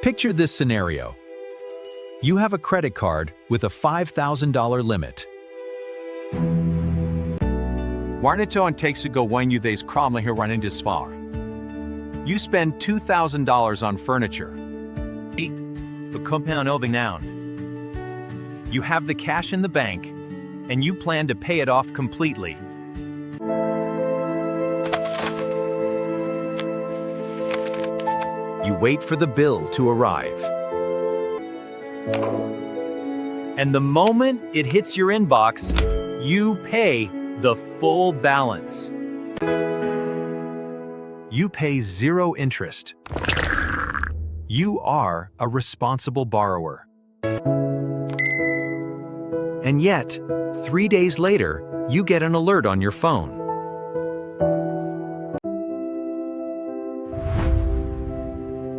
Picture this scenario. You have a credit card with a $5,000 limit. Warnito and takes to go when you theys cromly here run into svar. You spend $2,000 on furniture. The compound oving noun. You have the cash in the bank, and you plan to pay it off completely. You wait for the bill to arrive. And the moment it hits your inbox, you pay the full balance. You pay zero interest. You are a responsible borrower. And yet, 3 days later, you get an alert on your phone.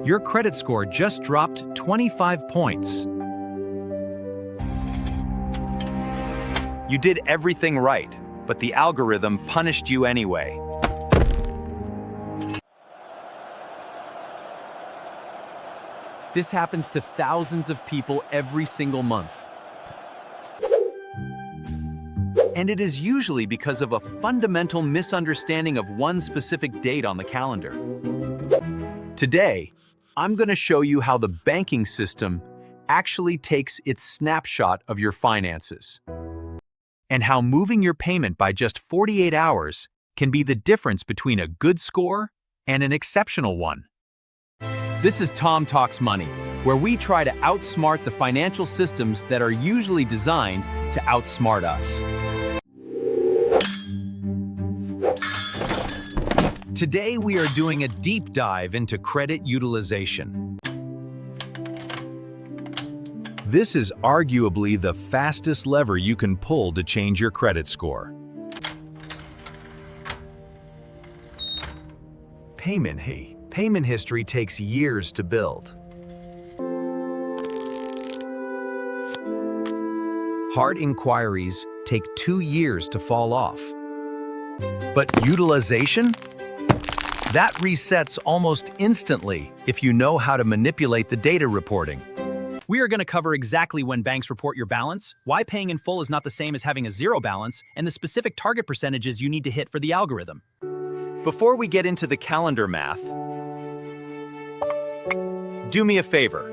Your credit score just dropped 25 points. You did everything right, but the algorithm punished you anyway. This happens to thousands of people every single month. And it is usually because of a fundamental misunderstanding of one specific date on the calendar. Today, I'm going to show you how the banking system actually takes its snapshot of your finances, and how moving your payment by just 48 hours can be the difference between a good score and an exceptional one. This is Tom Talks Money, where we try to outsmart the financial systems that are usually designed to outsmart us. Today, we are doing a deep dive into credit utilization. This is arguably the fastest lever you can pull to change your credit score. Payment history takes years to build. Hard inquiries take 2 years to fall off. But utilization? That resets almost instantly if you know how to manipulate the data reporting. We are going to cover exactly when banks report your balance, why paying in full is not the same as having a zero balance, and the specific target percentages you need to hit for the algorithm. Before we get into the calendar math, do me a favor.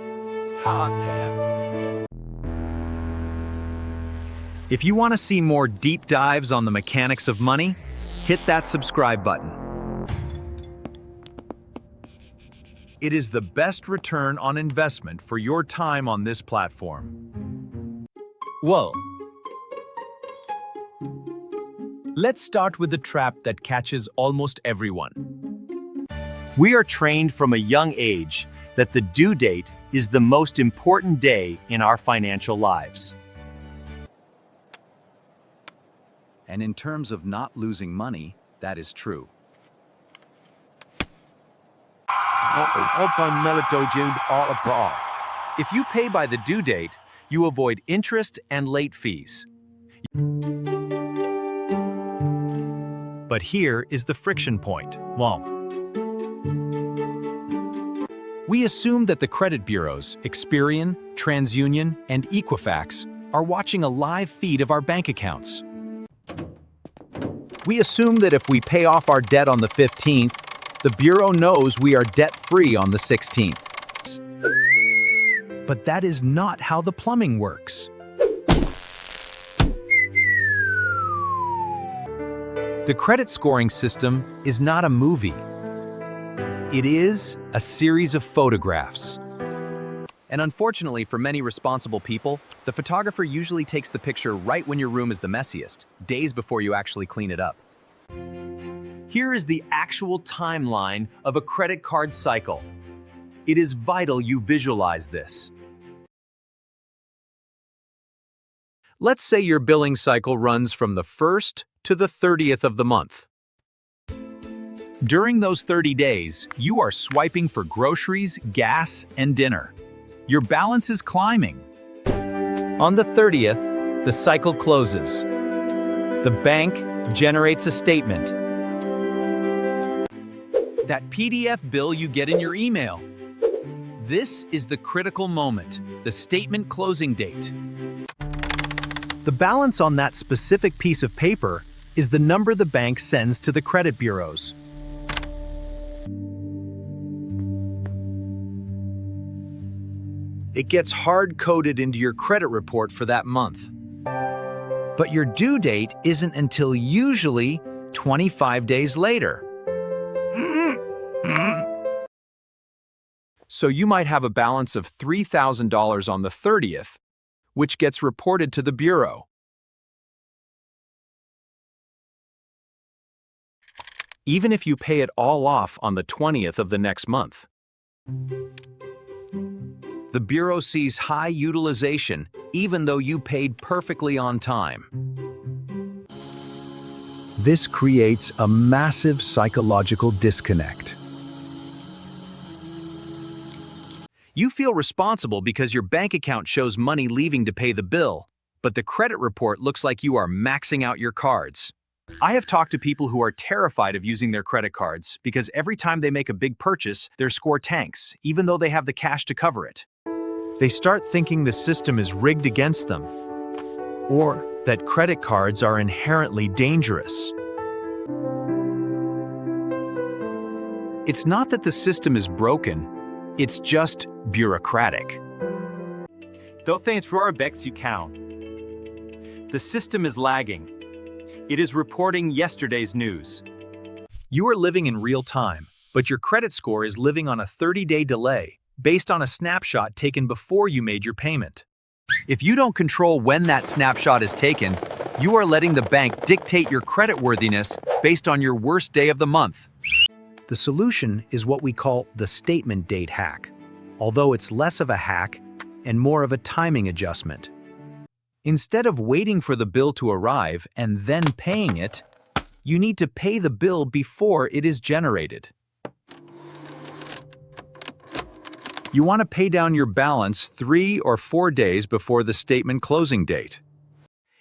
If you want to see more deep dives on the mechanics of money, hit that subscribe button. It is the best return on investment for your time on this platform. Whoa. Let's start with the trap that catches almost everyone. We are trained from a young age that the due date is the most important day in our financial lives. And in terms of not losing money, that is true. If you pay by the due date, you avoid interest and late fees. But here is the friction point. We assume that the credit bureaus, Experian, TransUnion, and Equifax, are watching a live feed of our bank accounts. We assume that if we pay off our debt on the 15th, the bureau knows we are debt-free on the 16th. But that is not how the plumbing works. The credit scoring system is not a movie. It is a series of photographs. And unfortunately for many responsible people, the photographer usually takes the picture right when your room is the messiest, days before you actually clean it up. Here is the actual timeline of a credit card cycle. It is vital you visualize this. Let's say your billing cycle runs from the 1st to the 30th of the month. During those 30 days, you are swiping for groceries, gas, and dinner. Your balance is climbing. On the 30th, the cycle closes. The bank generates a statement. That PDF bill you get in your email. This is the critical moment, the statement closing date. The balance on that specific piece of paper is the number the bank sends to the credit bureaus. It gets hard-coded into your credit report for that month. But your due date isn't until usually 25 days later. So you might have a balance of $3,000 on the 30th, which gets reported to the bureau. Even if you pay it all off on the 20th of the next month. The bureau sees high utilization, even though you paid perfectly on time. This creates a massive psychological disconnect. You feel responsible because your bank account shows money leaving to pay the bill, but the credit report looks like you are maxing out your cards. I have talked to people who are terrified of using their credit cards because every time they make a big purchase, their score tanks, even though they have the cash to cover it. They start thinking the system is rigged against them, or that credit cards are inherently dangerous. It's not that the system is broken, it's just bureaucratic. Don't think for you count. The system is lagging. It is reporting yesterday's news. You are living in real time, but your credit score is living on a 30-day delay based on a snapshot taken before you made your payment. If you don't control when that snapshot is taken, you are letting the bank dictate your creditworthiness based on your worst day of the month. The solution is what we call the statement date hack, although it's less of a hack and more of a timing adjustment. Instead of waiting for the bill to arrive and then paying it, you need to pay the bill before it is generated. You want to pay down your balance 3 or 4 days before the statement closing date.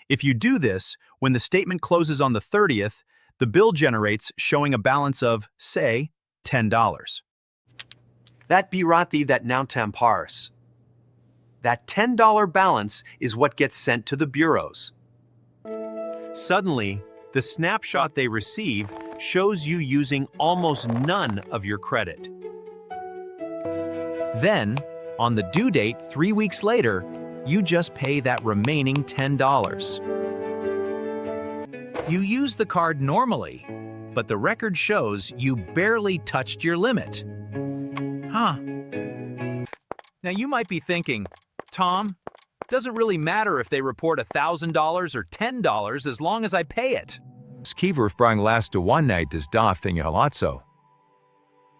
If you do this, when the statement closes on the 30th, the bill generates showing a balance of, say, $10. That birati that now tampars. That $10 balance is what gets sent to the bureaus. Suddenly, the snapshot they receive shows you using almost none of your credit. Then, on the due date 3 weeks later, you just pay that remaining $10. You use the card normally, but the record shows you barely touched your limit. Huh. Now you might be thinking, Tom, doesn't really matter if they report $1,000 or $10 as long as I pay it. Skiverfbrang last to one night is dathing halazzo.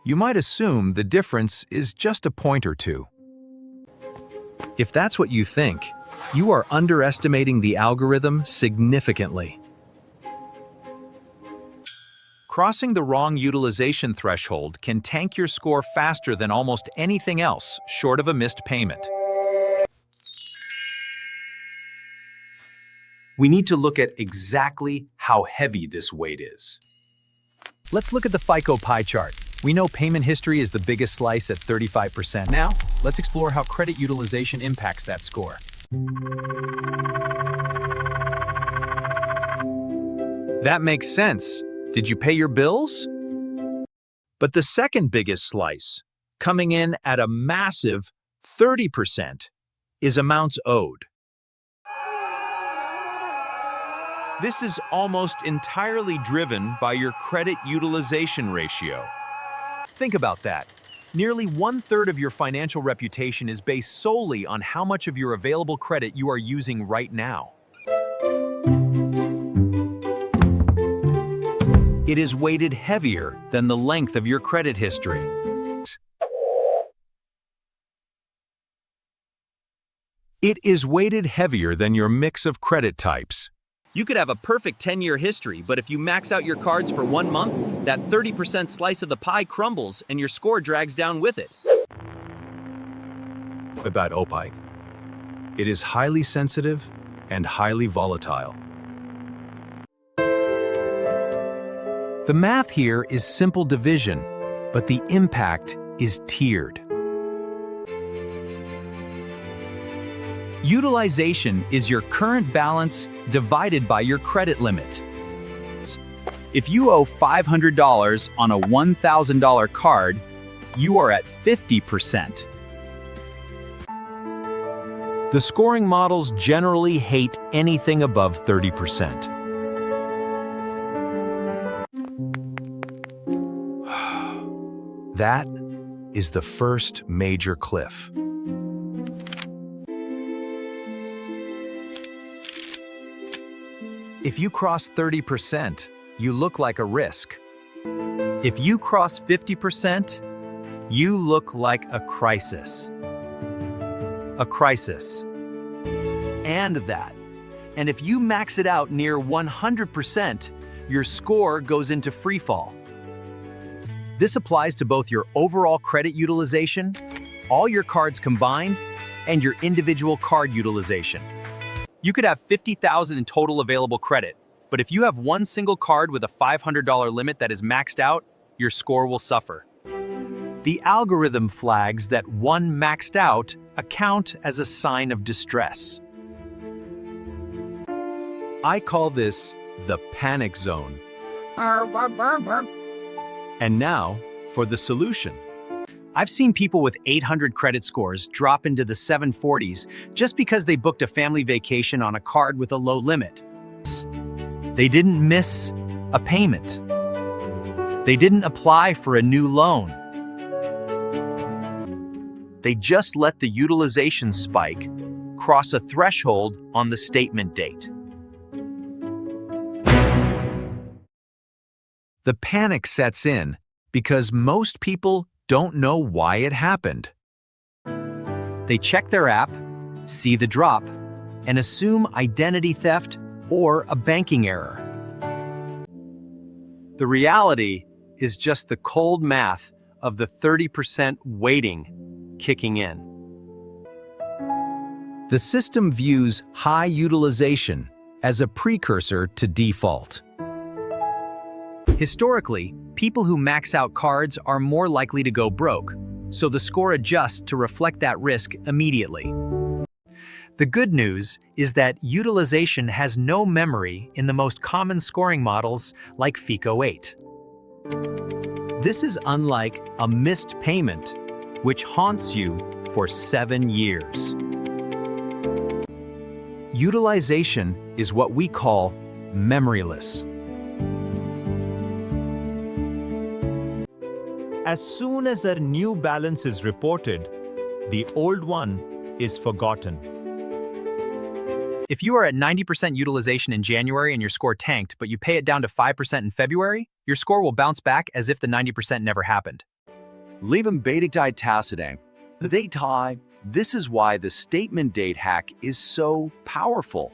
You might assume the difference is just a point or two. If that's what you think, you are underestimating the algorithm significantly. Crossing the wrong utilization threshold can tank your score faster than almost anything else, short of a missed payment. We need to look at exactly how heavy this weight is. Let's look at the FICO pie chart. We know payment history is the biggest slice at 35%. Now, let's explore how credit utilization impacts that score. That makes sense. Did you pay your bills? But the second biggest slice, coming in at a massive 30%, is amounts owed. This is almost entirely driven by your credit utilization ratio. Think about that. Nearly 1/3 of your financial reputation is based solely on how much of your available credit you are using right now. It is weighted heavier than the length of your credit history. It is weighted heavier than your mix of credit types. You could have a perfect 10-year history, but if you max out your cards for 1 month, that 30% slice of the pie crumbles and your score drags down with it. About OPI. It is highly sensitive and highly volatile. The math here is simple division, but the impact is tiered. Utilization is your current balance divided by your credit limit. If you owe $500 on a $1,000 card, you are at 50%. The scoring models generally hate anything above 30%. That is the first major cliff. If you cross 30%, you look like a risk. If you cross 50%, you look like a crisis. A crisis. And that. And if you max it out near 100%, your score goes into freefall. This applies to both your overall credit utilization, all your cards combined, and your individual card utilization. You could have $50,000 in total available credit, but if you have one single card with a $500 limit that is maxed out, your score will suffer. The algorithm flags that one maxed out account as a sign of distress. I call this the panic zone. And now, for the solution. I've seen people with 800 credit scores drop into the 740s just because they booked a family vacation on a card with a low limit. They didn't miss a payment. They didn't apply for a new loan. They just let the utilization spike cross a threshold on the statement date. The panic sets in because most people don't know why it happened. They check their app, see the drop, and assume identity theft or a banking error. The reality is just the cold math of the 30% weighting kicking in. The system views high utilization as a precursor to default. Historically, people who max out cards are more likely to go broke, so the score adjusts to reflect that risk immediately. The good news is that utilization has no memory in the most common scoring models like FICO 8. This is unlike a missed payment, which haunts you for 7 years. Utilization is what we call memoryless. As soon as a new balance is reported, the old one is forgotten. If you are at 90% utilization in January and your score tanked, but you pay it down to 5% in February, your score will bounce back as if the 90% never happened. Leaving baitigdai tacitang. They tie. This is why the statement date hack is so powerful.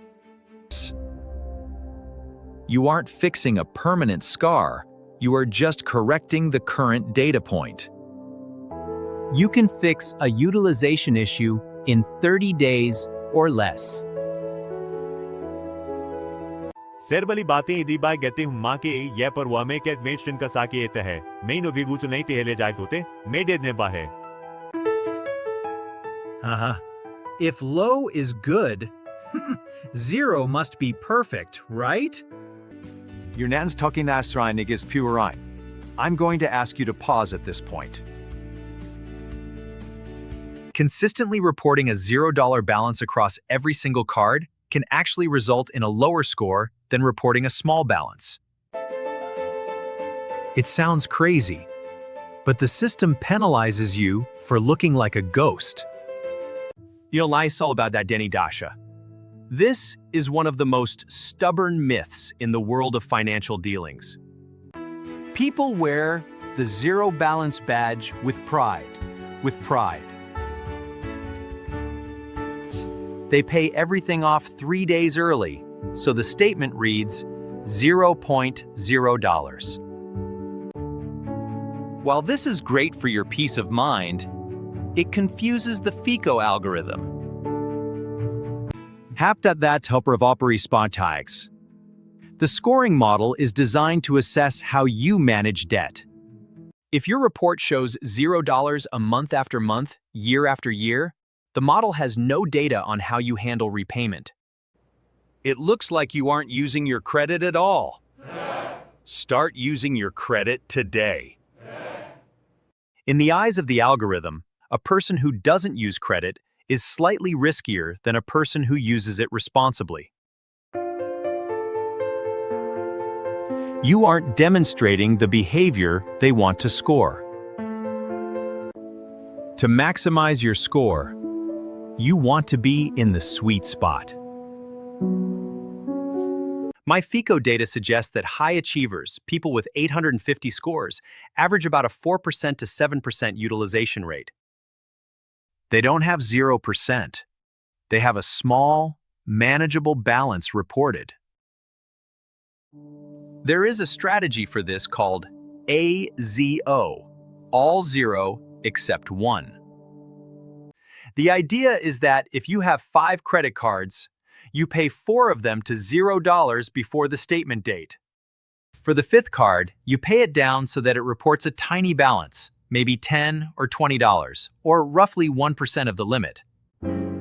You aren't fixing a permanent scar. You are just correcting the current data point. You can fix a utilization issue in 30 days or less. Serbali bateं idibay gete humma ke ye perwame ke adventure ka saki ete hai. Main obigu to nahi tehele jai tote. Made ne bahe. If low is good, 0 must be perfect, right? Your nan's talking nasreinig is pure. I'm going to ask you to pause at this point. Consistently reporting a $0 balance across every single card can actually result in a lower score than reporting a small balance. It sounds crazy, but the system penalizes you for looking like a ghost. You know, lies all about that Denny Dasha. This is one of the most stubborn myths in the world of financial dealings. People wear the zero balance badge with pride. They pay everything off 3 days early, so the statement reads $0.0. While this is great for your peace of mind, it confuses the FICO algorithm. That helper of spontags. The scoring model is designed to assess how you manage debt. If your report shows $0 a month after month, year after year, The model has no data on how you handle repayment. It looks like you aren't using your credit at all. Start using your credit today. In the eyes of the algorithm, a person who doesn't use credit is slightly riskier than a person who uses it responsibly. You aren't demonstrating the behavior they want to score. To maximize your score, you want to be in the sweet spot. My FICO data suggests that high achievers, people with 850 scores, average about a 4% to 7% utilization rate. They don't have 0%. They have a small, manageable balance reported. There is a strategy for this called AZO, all zero except one. The idea is that if you have 5 credit cards, you pay 4 of them to $0 before the statement date. For the 5th card, you pay it down so that it reports a tiny balance, maybe $10 or $20, or roughly 1% of the limit.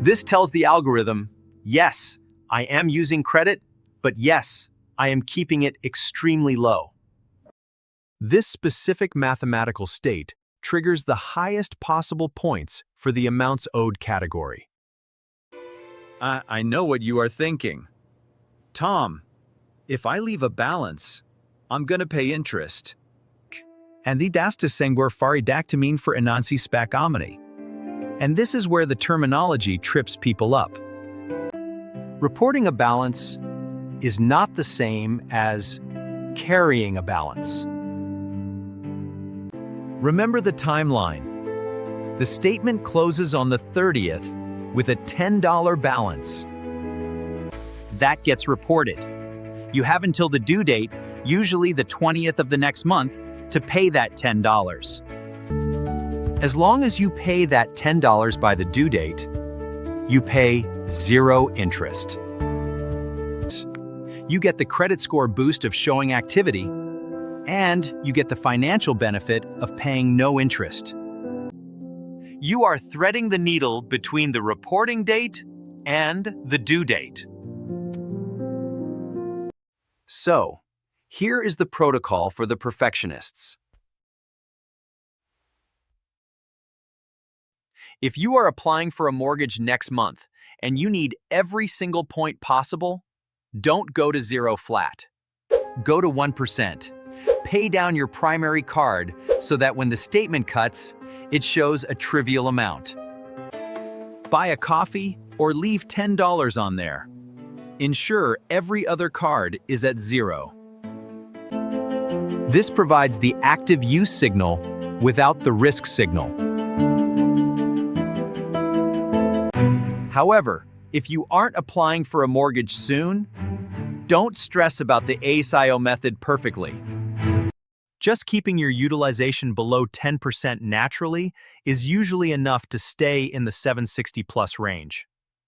This tells the algorithm, yes, I am using credit, but yes, I am keeping it extremely low. This specific mathematical state triggers the highest possible points for the amounts owed category. I know what you are thinking. Tom, if I leave a balance, I'm gonna pay interest. And the das sengwer fari dactamine for enansi spacomini. And this is where the terminology trips people up. Reporting a balance is not the same as carrying a balance. Remember the timeline. The statement closes on the 30th with a $10 balance. That gets reported. You have until the due date, usually the 20th of the next month, to pay that $10. As long as you pay that $10 by the due date, you pay 0 interest. You get the credit score boost of showing activity, and you get the financial benefit of paying no interest. You are threading the needle between the reporting date and the due date. So, here is the protocol for the perfectionists. If you are applying for a mortgage next month and you need every single point possible, don't go to 0 flat. Go to 1%. Pay down your primary card so that when the statement cuts, it shows a trivial amount. Buy a coffee or leave $10 on there. Ensure every other card is at 0. This provides the active use signal without the risk signal. However, if you aren't applying for a mortgage soon, don't stress about the ASIO method perfectly. Just keeping your utilization below 10% naturally is usually enough to stay in the 760+ range.